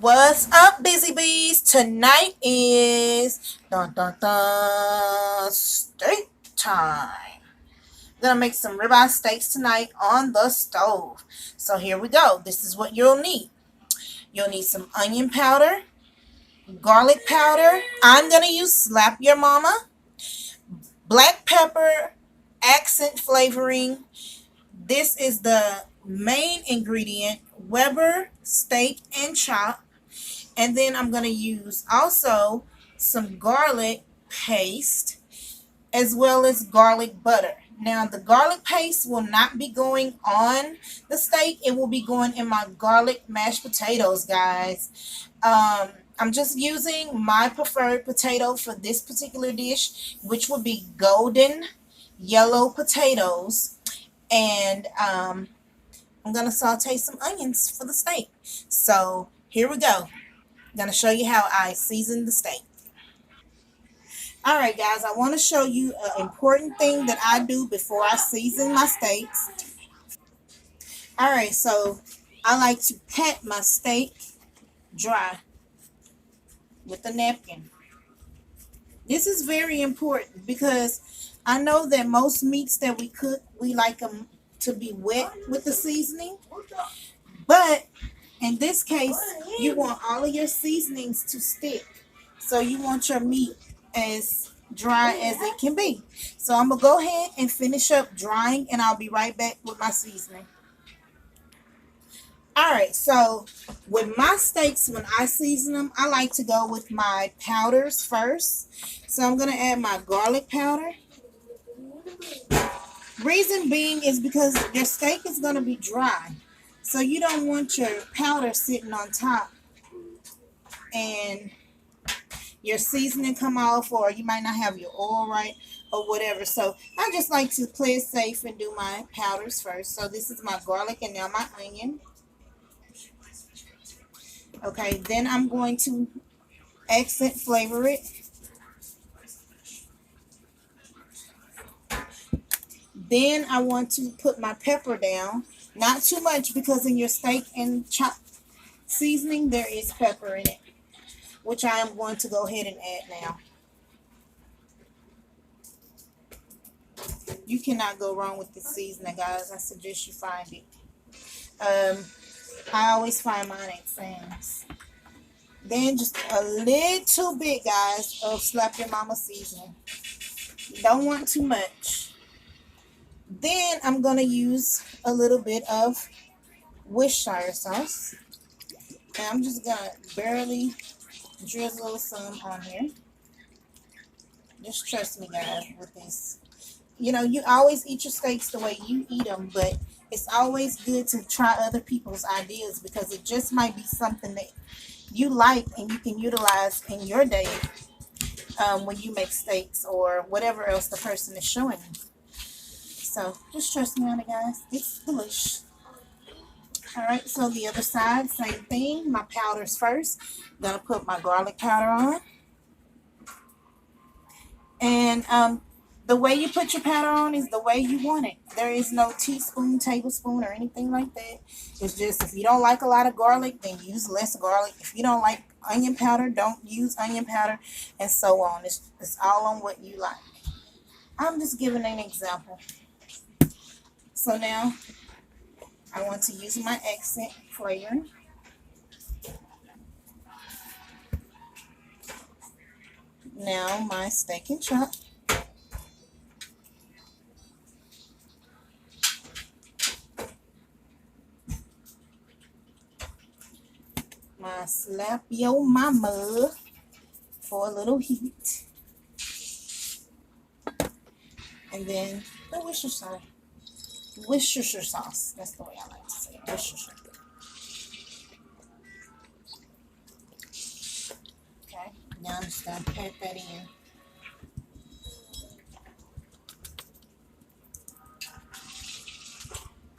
What's up, busy bees? Tonight is steak time. Gonna make some ribeye steaks tonight on the stove. So here we go. This is what you'll need. You'll need some onion powder, garlic powder. I'm gonna use Slap Your Mama, black pepper, accent flavoring. This is the main ingredient, Weber steak and chop. And then I'm going to use also some garlic paste as well as garlic butter. Now, the garlic paste will not be going on the steak. It will be going in my garlic mashed potatoes, guys. I'm just using my preferred potato for this particular dish, which would be golden yellow potatoes. And I'm going to saute some onions for the steak. So here we go. I'm going to show you how I season the steak. All right, guys, I want to show you an important thing that I do before I season my steaks. All right, so I like to pat my steak dry with a napkin. This is very important because I know that most meats that we cook, we like them to be wet with the seasoning. But in this case, you want all of your seasonings to stick. So you want your meat as dry as it can be. So I'm going to go ahead and finish up drying, and I'll be right back with my seasoning. All right, so with my steaks, when I season them, I like to go with my powders first. So I'm going to add my garlic powder. Reason being is because your steak is going to be dry. So you don't want your powder sitting on top and your seasoning come off, or you might not have your oil right or whatever. So I just like to play it safe and do my powders first. So this is my garlic and now my onion. Okay, then I'm going to accent flavor it. Then I want to put my pepper down. Not too much, because in your steak and chop seasoning there is pepper in it, which I am going to go ahead and add now. You cannot go wrong with this seasoning, guys. I suggest you find it. I always find mine at Sam's. Then just a little bit, guys, of Slap Your Mama seasoning. Don't want too much. Then I'm going to use a little bit of Worcestershire sauce. And I'm just going to barely drizzle some on here. Just trust me, guys, with this. You know, you always eat your steaks the way you eat them, but it's always good to try other people's ideas, because it just might be something that you like and you can utilize in your day when you make steaks or whatever else the person is showing you. So just trust me on it, guys. It's delicious. All right, so the other side, same thing. My powders first. Gonna put my garlic powder on. And the way you put your powder on is the way you want it. There is no teaspoon, tablespoon, or anything like that. It's just, if you don't like a lot of garlic, then use less garlic. If you don't like onion powder, don't use onion powder, and so on. It's all on what you like. I'm just giving an example. So now I want to use my accent flavoring. Now my steak and chop. My Slap Your Mama for a little heat. And then the Worcestershire sauce. That's the way I like to say it. Worcestershire. Okay, now I'm just going to pat that in.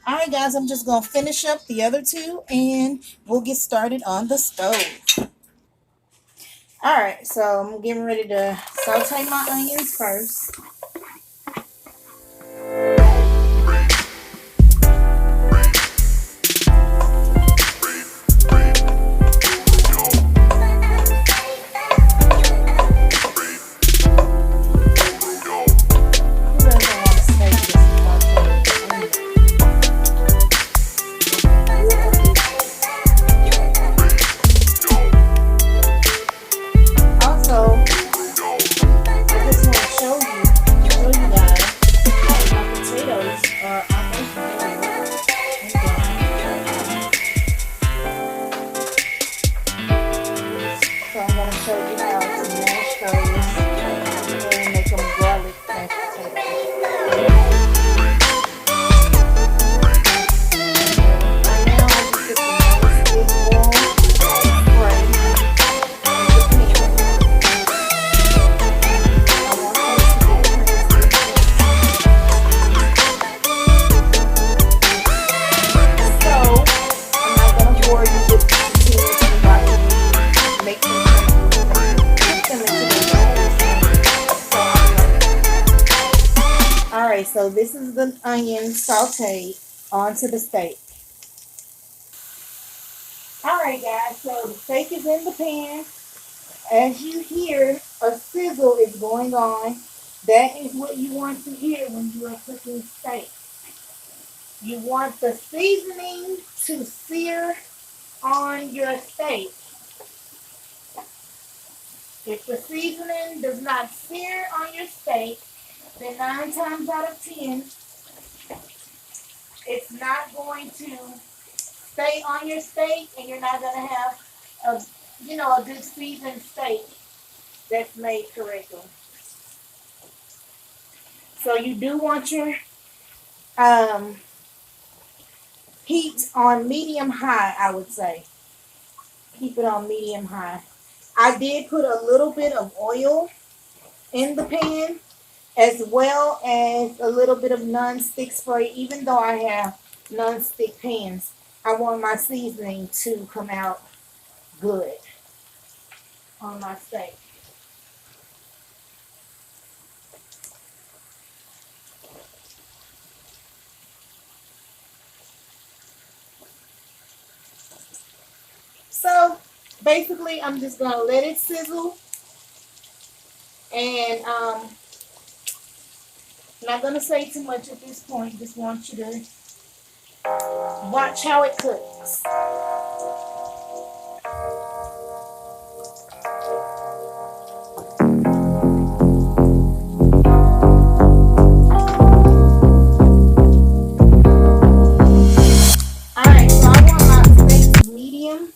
All right, guys, I'm just going to finish up the other two, and we'll get started on the stove. All right, so I'm getting ready to saute my onions first. So I'm going to show you how to mash those and make them garlic mashed potatoes. Right now I just put some non-stick oil spray in the pan. I want those to get crispy. So I'm not going to bore you with continuously watching me make them put them into the bowls. So alright, so this is the onion sauteed onto the steak. Alright guys, so the steak is in the pan. As you hear, a sizzle is going on. That is what you want to hear when you are cooking steak. You want the seasoning to sear on your steak. If the seasoning does not sear on your steak, then 9 times out of 10, it's not going to stay on your steak, and you're not going to have a good seasoned steak that's made correctly. So you do want your heat on medium high, I would say. Keep it on medium high. I did put a little bit of oil in the pan, as well as a little bit of non-stick spray. Even though I have non-stick pans, I want my seasoning to come out good on my steak. So basically, I'm just going to let it sizzle, and I'm not going to say too much at this point. Just want you to watch how it cooks. Alright, so I want my steak medium.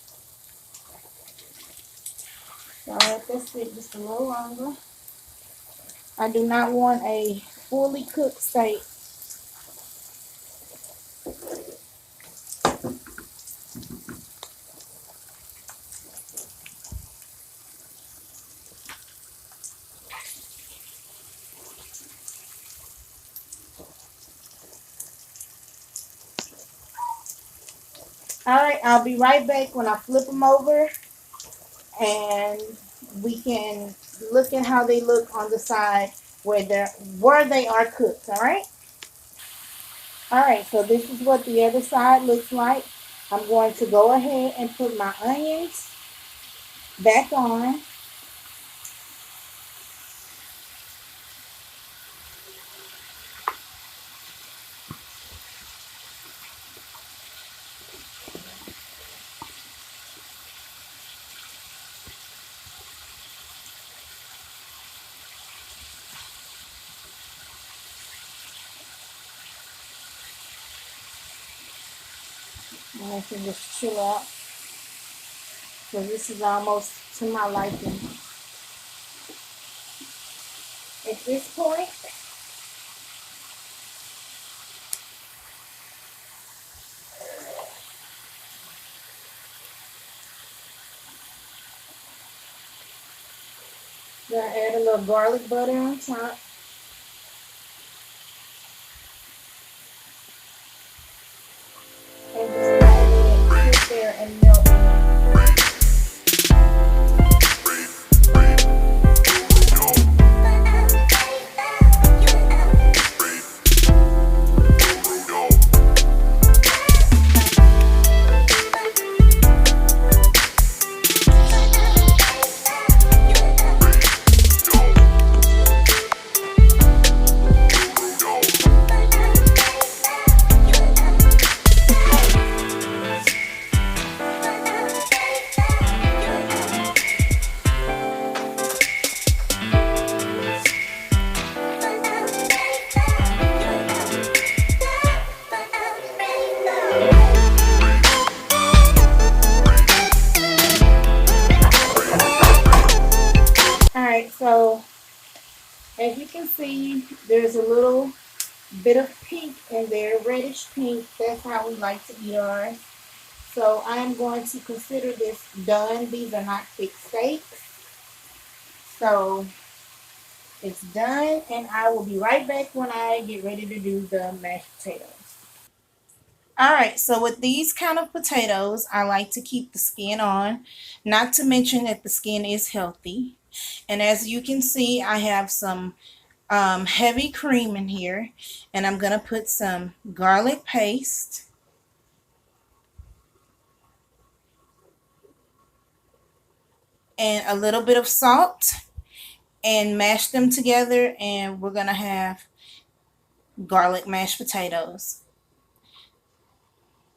So I'll let this sit just a little longer. I do not want a fully cooked steak. Alright, I'll be right back when I flip them over, and we can look at how they look on the side where they are cooked. Alright, so this is what the other side looks like. I'm going to go ahead and put my onions back on. And I can just chill out. So this is almost to my liking. At this point, I'm going to add a little garlic butter on top. And just let it sit there and melt in. Alright, so as you can see, there's a little bit of pink in there, reddish pink. That's how we like to eat ours. So I'm going to consider this done. These are not thick steaks. So it's done, and I will be right back when I get ready to do the mashed potatoes. Alright, so with these kind of potatoes, I like to keep the skin on. Not to mention that the skin is healthy. And as you can see, I have some heavy cream in here, and I'm going to put some garlic paste and a little bit of salt and mash them together, and we're going to have garlic mashed potatoes.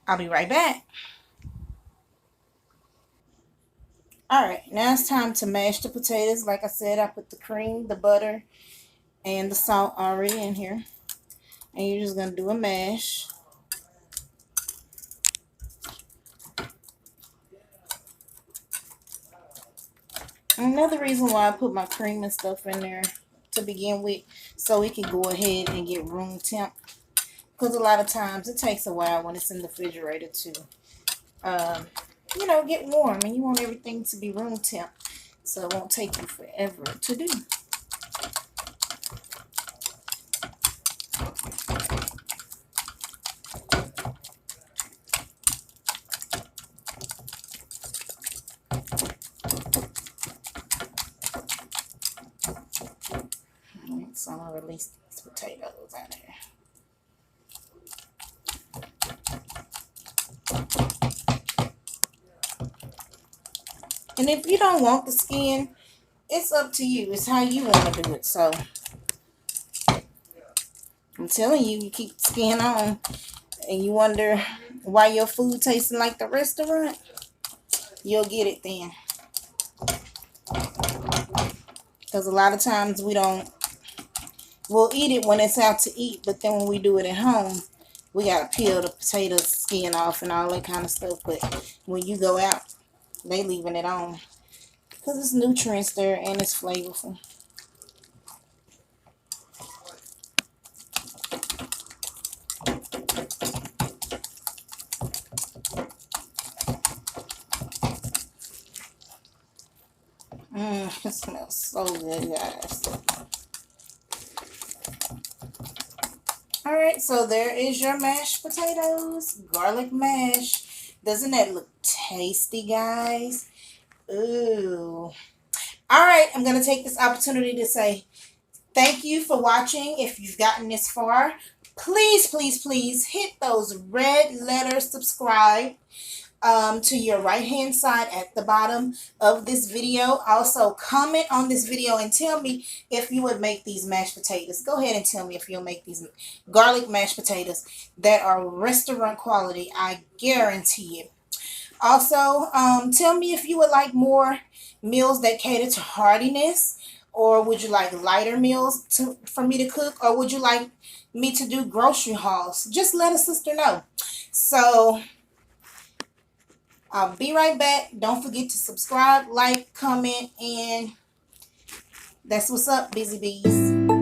I'll be right back. Alright, now it's time to mash the potatoes. Like I said, I put the cream, the butter, and the salt already in here. And you're just going to do a mash. Another reason why I put my cream and stuff in there to begin with, so it can go ahead and get room temp. Because a lot of times it takes a while when it's in the refrigerator to, get warm. And you want everything to be room temp, so it won't take you forever to do. Alright, so I'm going to release these potatoes out here. And if you don't want the skin, it's up to you. It's how you want to do it. So I'm telling you, you keep the skin on and you wonder why your food tasting like the restaurant, you'll get it then. Because a lot of times we'll eat it when it's out to eat, but then when we do it at home, we got to peel the potato skin off and all that kind of stuff. But when you go out, they leaving it on because it's nutrients there and it's flavorful. It smells so good, guys. Alright, so there is your mashed potatoes. Garlic mash. Doesn't that look tasty, guys? Ooh. Alright, I'm going to take this opportunity to say thank you for watching. If you've gotten this far, please, please, please hit those red letters subscribe to your right hand side at the bottom of this video. Also, comment on this video and tell me if you would make these mashed potatoes. Go ahead and tell me if you'll make these garlic mashed potatoes that are restaurant quality. I guarantee it. Also, tell me if you would like more meals that cater to heartiness, or would you like lighter meals for me to cook, or would you like me to do grocery hauls? Just let a sister know. So I'll be right back. Don't forget to subscribe, like, comment, and that's what's up, busy bees.